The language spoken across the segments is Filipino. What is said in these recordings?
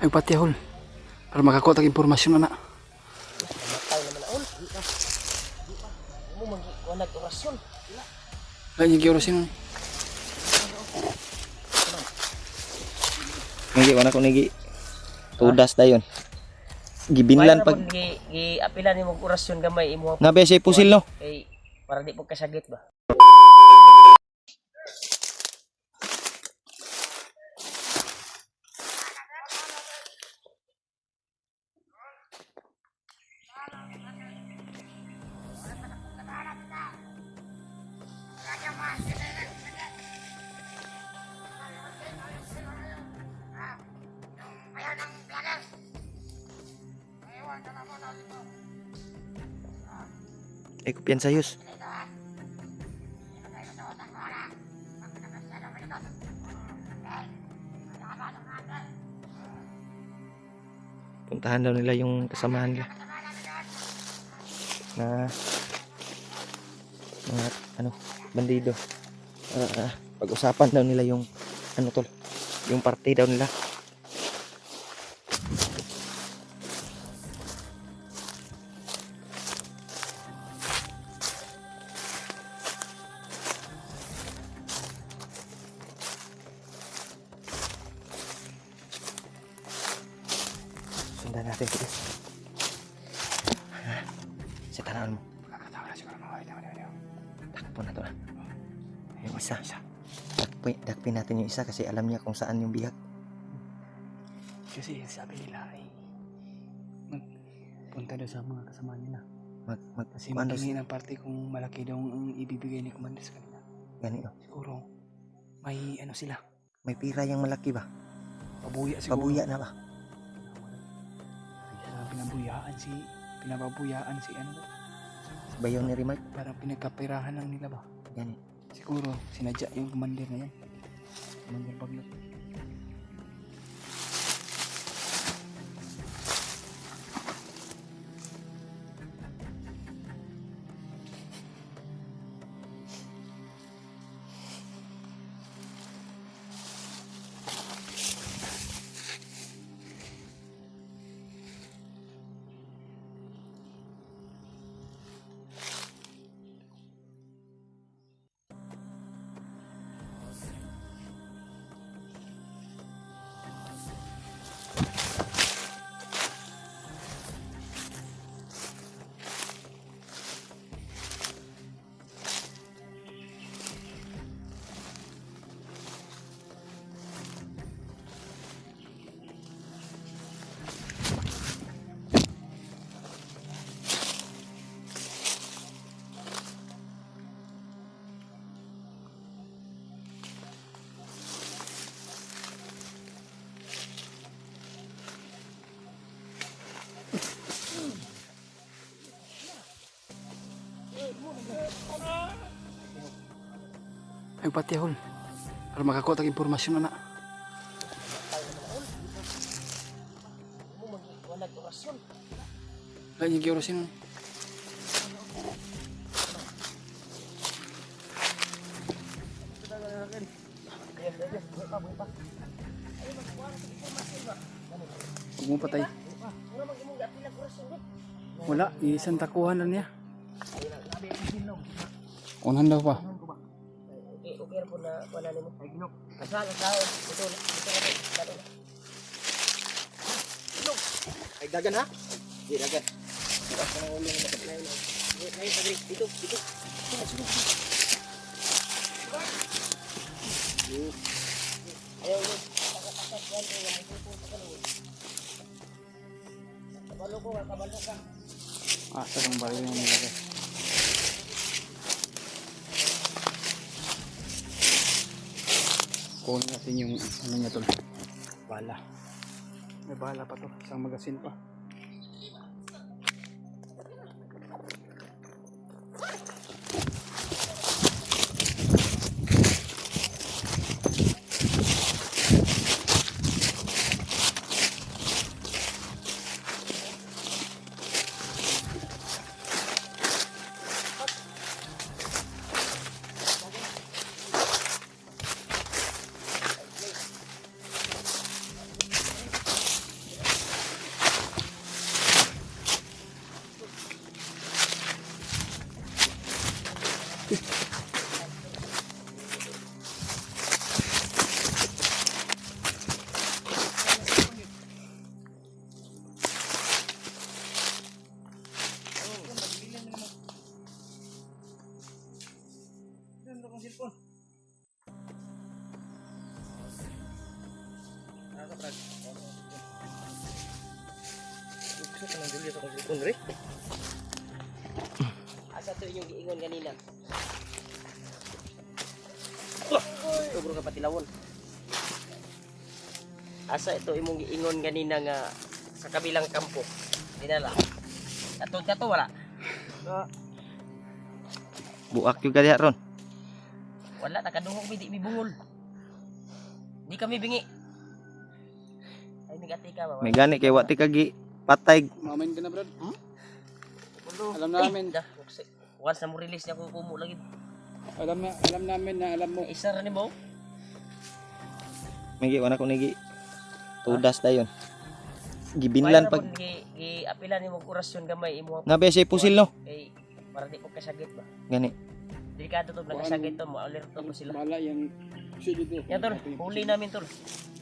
Ay pati hol. Para makakuha tag impormasyon na. Matay naman na ol. Mo mag orasyon. Lagi giorasyon. Nigi wala ko nigi. Tudas dayon. Gibinlan pag gi apilan nimo orasyon gamay imo. nga bese pusil no. Kay para di po kasagit ba. Ay kumpiyansa yus. Puntahan daw nila yung kasamahan nila. Na mga ano, bandido. Pag-usapan daw nila yung ano tol, yung party daw nila. Sundan natin guys. Sa tanawan mo. Kakatawa na siguro mga ito. Takpo na to na. Yung isa. Dakpin natin yung isa kasi alam niya kung saan yung bihag. Kasi sabi nila ay magpunta daw sa mga kasama nila. Kasi maghingi ng party kung malaki daw ang ibibigay ni Commander sa kanila. Ganito. Siguro may ano sila. May pira yung malaki ba? Pabuya siguro. Pabuya na ba? Pinababuyaan si ano ba? Bayaw ni Remark. Parang pinagkapirahan lang nila ba? Yan. Siguro sinadya yung commander na yan. Commander Baglot. Ay pati hol. Para makakuha tag impormasyon na. Mo mag orasyon. Lagi giorasyon. Huwag mo patay. Wala, isang takuhan na niya. Unahan daw pa. Okay po na wala nimo. Ay ginok. Kasal tao. Ito. Ay dagan ha? Di dagan. Dito. Ayaw mo. Kabalo ka. Asa kang baril yung nilagay. Kunin natin yung ano niya tol. Bala. May bala pa to. Isang magasin pa. cellphone. Brad. Gusto ka ng Julius akong cellphone, Re? Asa to inyong giingon kanina? Sobro ka patilawon. Asa ito imong giingon kanina nga sa kabilang kampo? Dinala. Katod ka to wala? Buak yung kaya ron. Wala, nakadungog mi di mi bungol. Di kami bingi. Ay migati ka ba? May gani kay wati kagi patay. Mamain ka na, Brad. Alam Ay, namin. dah. Once na mo release niya ko kumo lagi. Alam namin na alam mo. Isa ra ni mo. May giwan ako nigi. Tudas dayon. Gibinlan pag gi apilan ni mo orasyon gamay imo nabi siya pusil no. kay para di ko kasagit ba. Gani. Delikado to nakasagit to mo alerto po sila. Bala yung sige to. Yan tol, huli namin tol.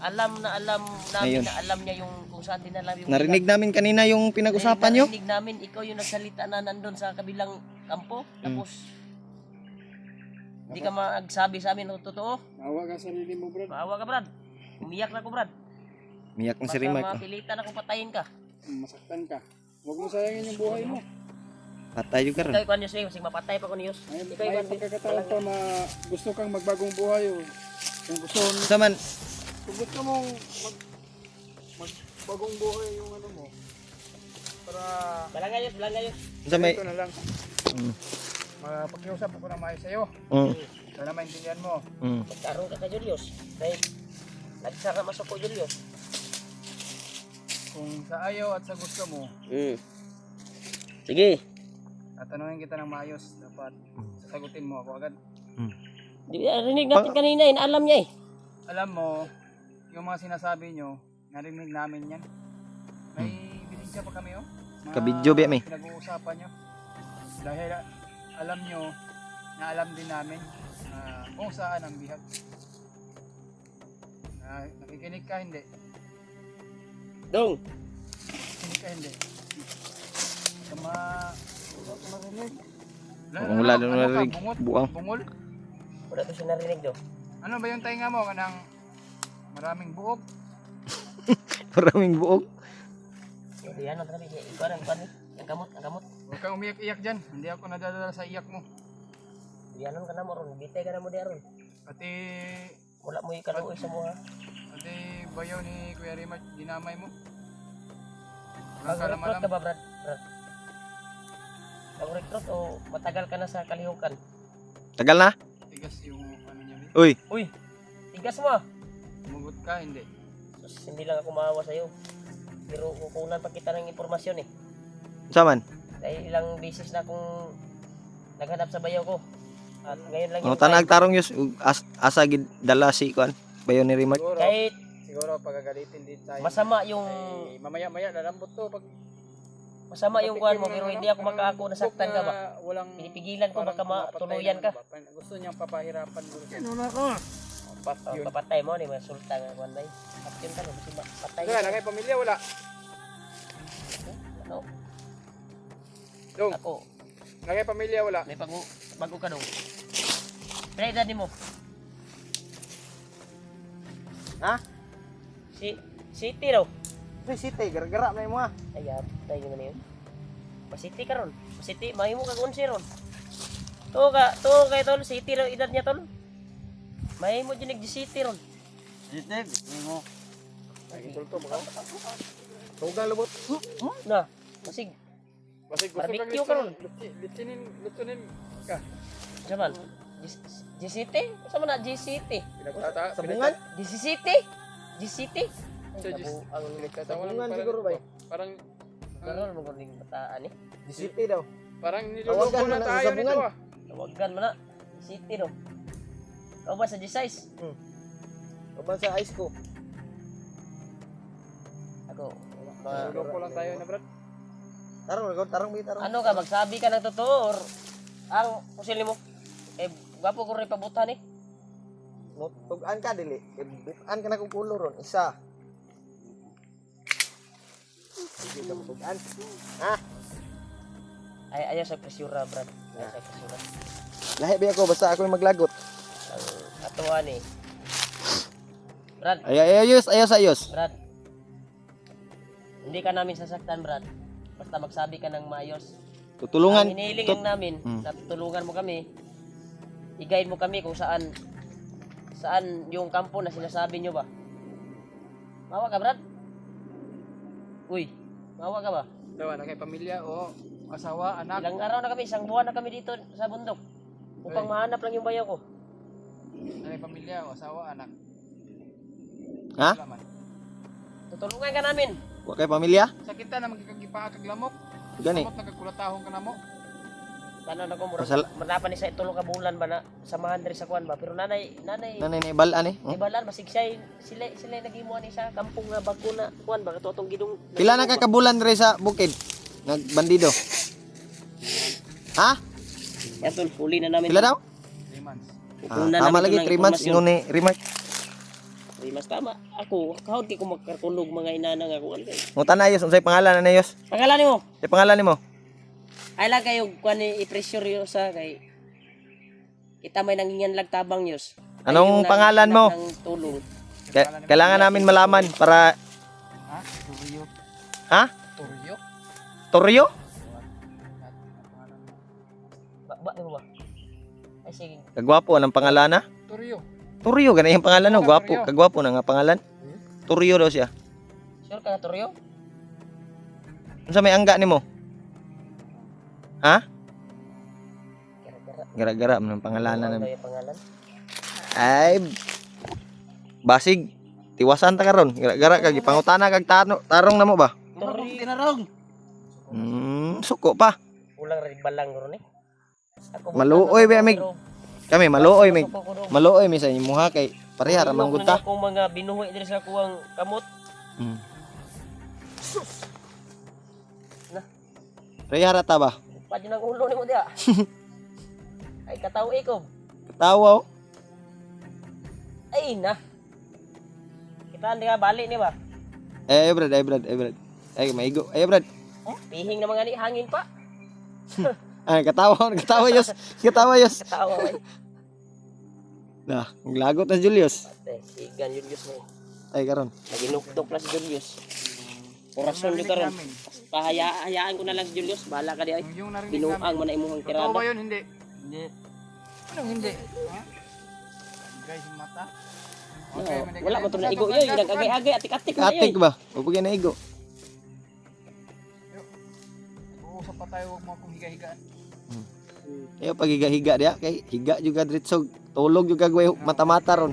Alam namin Ayun. na alam niya yung kung saan dinala yung Narinig namin kanina yung pinag-usapan nyo. Narinig namin ikaw yung nagsalita na nandun sa kabilang kampo. Tapos hindi ka magsabi sa amin ng totoo. Awa ka sa sarili mo, Brad. Maawa ka Brad. Umiyak na ko Brad. Miyak na si Baka Rimac. mapilitan ako patayin ka. Masaktan ka. Huwag mo sayangin yung buhay mo. Patay yung karon. Ikaw ikuan Diyos sige mapatay pa ko ni Diyos. Ikaw May ikuan pagkakataon pa gusto kang magbagong buhay. Oh. Kung gusto, Saman, kung gusto mong magbagong buhay yung ano mo. Para Balangayos. sa may ito na lang. Pag-iusap ako na maayos sa'yo. Sana maintindihan mo. Magkaroon ka ka Julius. Dahil nagsara masok ko Julius. Kung sa ayaw at sa gusto mo, Sige. tatanungin kita ng maayos. Dapat sasagutin mo ako agad. Rinig natin kanina eh. Alam niya eh. Alam mo, yung mga sinasabi nyo, narinig namin yan. May binigyan pa kami, oh. Mga Kabidyo, biya, may. pinag-uusapan nyo. Dahil alam nyo, na alam din namin kung saan ang bihag. Nakikinig ka, hindi. Dong. Nakikinig ka, hindi. Marinig. wala doon narinig. Buang. Bungol? Wala to siya narinig do. Ano ba yung tainga mo? Kanang maraming buhok? Maraming buog. Hindi ano talaga. Ikaw ang pan. Ang kamot. Huwag kang umiyak-iyak dyan. Hindi ako nadadala sa iyak mo. Hindi ano ka na mo ron. Bitay ka na mo di aron. Pati Wala mo ikaluoy sa mga. Pati bayaw ni Kuya Rimac, dinamay mo. Walang Pag-recruit kalam-alam. ka ba Brad? Pag-recruit o matagal ka na sa kalihukan? Tagal na? Tigas yung ano niya. Uy, Uy! Tigas mo ah! Umugot ka, hindi. Sus, hindi lang ako maawa sa'yo. Pero kukunan pa kita ng impormasyon eh. saman. Dahil ilang beses na akong naghanap sa bayaw ko. At ngayon lang O tanag tarong yus asa gid dala si kuan. Bayo ni Rimac. Siguro pagagalitin din tayo. Masama yung Mamaya malambot to pag masama yung kuan mo pero hindi ako makaako nasaktan ka ba? Walang Pinipigilan ko baka matuluyan ka. Gusto niyang papahirapan mo. Ano na ko? Pat yun. Papatay mo ni masulta nga kuan day. Patyon ka no kasi patay. Kaya nangay pamilya wala. Ano? Dong, Ako, nangay pamilya wala. may bago ka dong. Pila edad mo? Ha? City raw. Uy, sitay gara-gara na mo ah. Ay, tayo na yun. Masiti ka ron. Masiti, mahimo ka kunsi ron. To kay tol, city raw edad niya tol. Mahimo dyan nag-city ron. Sitay, mo. Ay, idol to mga. Tugang lubot. Na, masig. Basig gusto kang Barbecue ka ron. Litsunin ka. Saman, G-City? Sama na G-City. Sabungan? G-City? G-City? Ang Sabungan siguro ba? Parang Karoon mo kung bataan eh. Di sitay daw. parang niloloko Tawagan na na, tayo sabungan. nito ah. Tawagan mo na. G-City no. Ikaw ba sa G-Size? Kaban sa ice ko. Ako. Niloloko lang tayo na Brad. Tarong bi tarong. Ano ka, magsabi ka ng totoo or ang pusil mo? Eh, gwapo ko rin pabutan eh. Tugan ka dili. Bukan ka na kung kulo ron isa. Sige ka tugan. Ha? Ayaw sa presyura, Brad. Ayaw sa presyura. Lahi ba ako basta ako yung maglagot. ato ani. Brad, Ayos. Brad. Hindi ka namin sasaktan, Brad. Basta magsabi ka ng maayos. Tutulungan. Ang hinihiling lang namin, Hmm. na tutulungan mo kami. I-guide mo kami kung saan yung kampo na sinasabi nyo ba. Mawa ka, Brad? Uy, mawa ka ba? Dawa na kay pamilya o asawa, anak. Ilang araw na kami, isang buwan na kami dito sa bundok. Upang mahanap lang yung bayaw ko. Na kay pamilya o asawa, anak. Ha? Wala man. Tutulungan ka namin. Wa kay pamilya? Sa kita na magkakagipa kag lamok. Gani. Samot nagkakulatahon ka na mo. Tanan ako murag Masal- manapan ni sa itulong ka bulan ba na samahan diri sa kuan ba, pero nanay Nanay na ibalaan eh. Oh. ibalan masigsay sila nagimuan ni sa kampong nga bakuna kuan ba katotong gidong Pila na ka kabulan diri sa bukid? Nagbandido. Ha? Atol huli na namin. Pila daw? 3 months. Pupunan Tama namin lagi ito ng 3 months impormasyon. ingon ni Remark. 3 months tama. Ako kahod di ko magkakulog mga inana nga kuan kay. Ngutan na ayos unsay pangalan na ayos? Pangalan nimo? Say pangalan nimo? Ay lang kayo kuan ni i-pressure yo sa kay kita may nangingan lag tabang yus. Ay, Anong yung pangalan mo? ng tulong. Kailangan namin malaman para Ha? Turyo. ha? Turyo? Toryo? Ba di mo ba? Ay sige. Kagwapo anong pangalan na? Turyo. Toryo ganay yung pangalan no, gwapo, kagwapo na nga pangalan. Toryo daw siya. Sure ka Toryo? Unsa may angga nimo? Ha? Gara-gara. Gara-gara man ang pangalanan Ano na. yung pangalan? Ay basig tiwasan ta karon. Gara-gara kag pangutana kag tarong namo ba? Toryo. Tinarong. Suko pa. Ulang rin balang ron eh. Ako Maluoy ba amig? Kami maluoy mig. Suko ko dong. Maluoy mi sa imuha kay pareha ra manggod ta. Kung mga binuhi diri sa kuwang kamot. Hmm. Pareha ra ta ba? Pa dyan ang ulo ni mo diya. Ay kataw ikaw. Katawa oh. Ay na. Kita hindi ka balik ni ba? Brad, Brad. Ay maigo. Brad. Pihing na mga ni hangin pa. Ay katawa yos. Katawa yos. Katawa ay. Nah, lagot na Julius. Ate, si Gan Julius mo. Ay karon. Naginukdok na si Julius. Orason di karon. Hayaan ko na lang si Julius. Bahala ka di ay. Yung narinig Binuang namin. mo na imuhang Totoo tirada. ba yun? Hindi. Hindi. Anong hindi? Ha? Guys, yung mata. Wala mo to na igo yoy. Nag-agay-agay. Atik-atik na Atik yoy. ba? Pupugyan na igo. Uusap pa tayo, huwag mo akong higa-higaan. Ayo pagiga-higa dia kay higa juga dritsog. Tulog juga gwe mata-mata ron.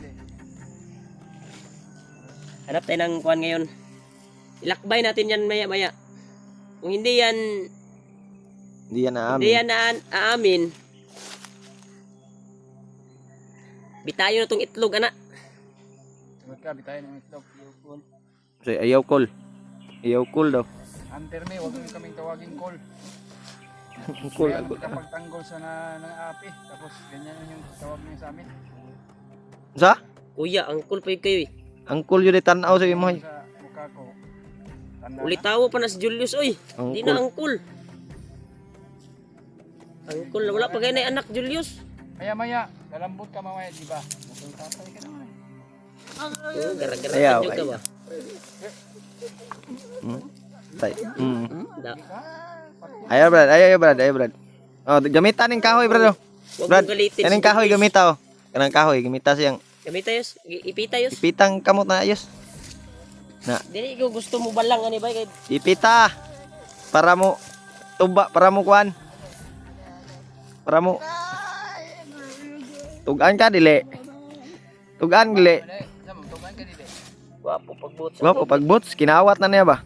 Hanap tayo ng kuhan ngayon. Ilakbay natin yan maya-maya. Kung hindi yan, Hindi yan na hindi amin. yan aamin, bitayo na tong itlog, anak. Sagot ka, bitayin ng itlog. Cool. So, ayaw call. Ayaw call daw. Hunter me, huwag mo kaming tawaging call. Call Kaya ako. kapagtanggol sa ng api. Tapos ganyan yung tawag niyo sa amin. Sa? Kuya, ang cool pa yun kayo eh. Ang call yun tanaw sa imo. Sa mukha ko. Tanda Ulit tawo pa na si Julius, oy. Ang Hindi cool. na ang cool. Ang cool, wala pa kayo na yung anak, Julius. Maya-maya, lalambot ka mamaya, di ba? Mukhang tatay ka naman. Gara-gara Ayaw, ka ba? Tay. Da. Ayaw Brad. Oh, gamitan ning kahoy Brad. Oh. Huwag Brad, mong galitin. kaning kahoy gamita oh. Kanang kahoy gamita siyang Gamitayos, ipitayos. ipitang kamot na ayos. Dili ko gusto mo balang ani ba kay Ipita para mo tuba, para mo kuan. Para mo tugan ka dili. Tugan dili. Sa mutugan ka dili. wapo pagbuot sa. Wa pag boots kinawat na niya ba?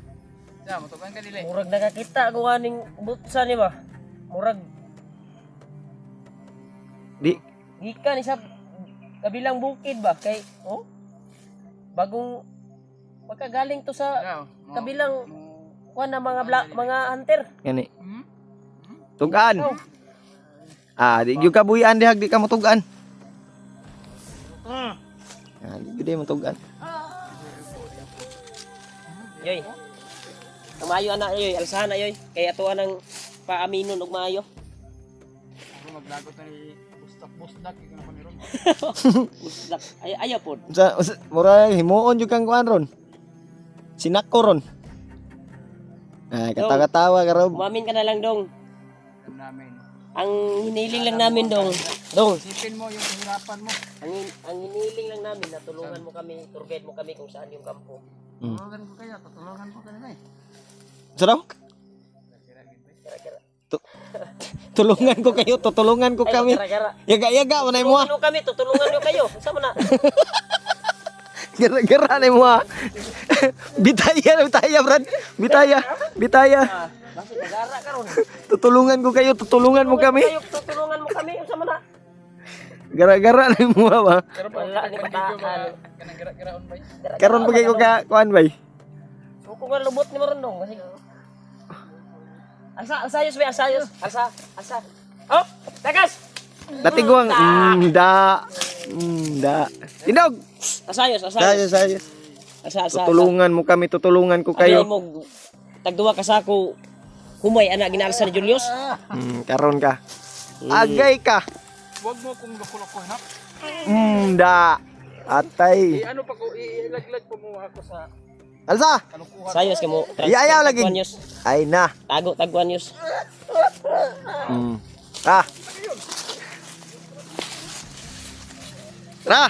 Sa mutugan ka dili. Murag nakakita ko aning butsa ni ba? Murag Di gikan isa kabilang bukid ba kay bagong pagkagaling to sa kabilang kuan na mga hunter. gani. Tugan. Di gyud ka buyan dihag di ka mo tugan. Di gyud mo tugan. Yoy. Ang maayo ana yoy, alsahan na yoy. Kay ato anang paaminon og maayo. Ako maglagot na ni Gusto. busdak ikaw na paniron. Uslak. Ayaw po. Mura himuon jud kang kuan ron. Sinako ron. Ay, katawa-tawa ka ron. Umamin ka na lang dong. Alam namin. Ang hiniling lang namin dong. Dong. Isipin mo yung hirapan mo. Ang hiniling lang namin na tulungan mo kami, tour guide mo kami kung saan yung kampo. Tutulungan ko kayo, tutulungan ko kanina eh. So daw? Gara-gara. Tulungan ko kayo, tutulungan ko Ay, kami. gara-gara. Yaga-yaga manay mo. Tulungan mo kami, tutulungan nyo kayo. Sama na. Gara-gara na mo. Bitaya Brad. Bitaya. Bakit nagara ka ron? Tutulungan ko kayo, tutulungan mo kami. Tutulungan mo kami. Sama na. Gara-gara na mo ba? Pero pa, Wala ni pataan. kanang gara-garaon ba yun? Karon pagay ko ka kuan bay. So kung nga lubot ni mo ron dong. Kasi Alsayos ba? Alsa. Oh! Tagas! Natigwang da. Tindog. Asayos. Sayos. Alsa. Tutulungan mo kami, tutulungan ko Kayo kayo. mo tagduwa ka sa ako. Humay anak ginalsa ni Julius. Karon ka. Agay ka. Huwag mo kung loko-loko ha. Da. Atay. Ano pa ko, ilaglag po mo ako sa Alsa. kalukuhan. Sayos ka mo. Ayaw lagi. Tagwan news. Ay na. Tagwan news. Ah. Ra.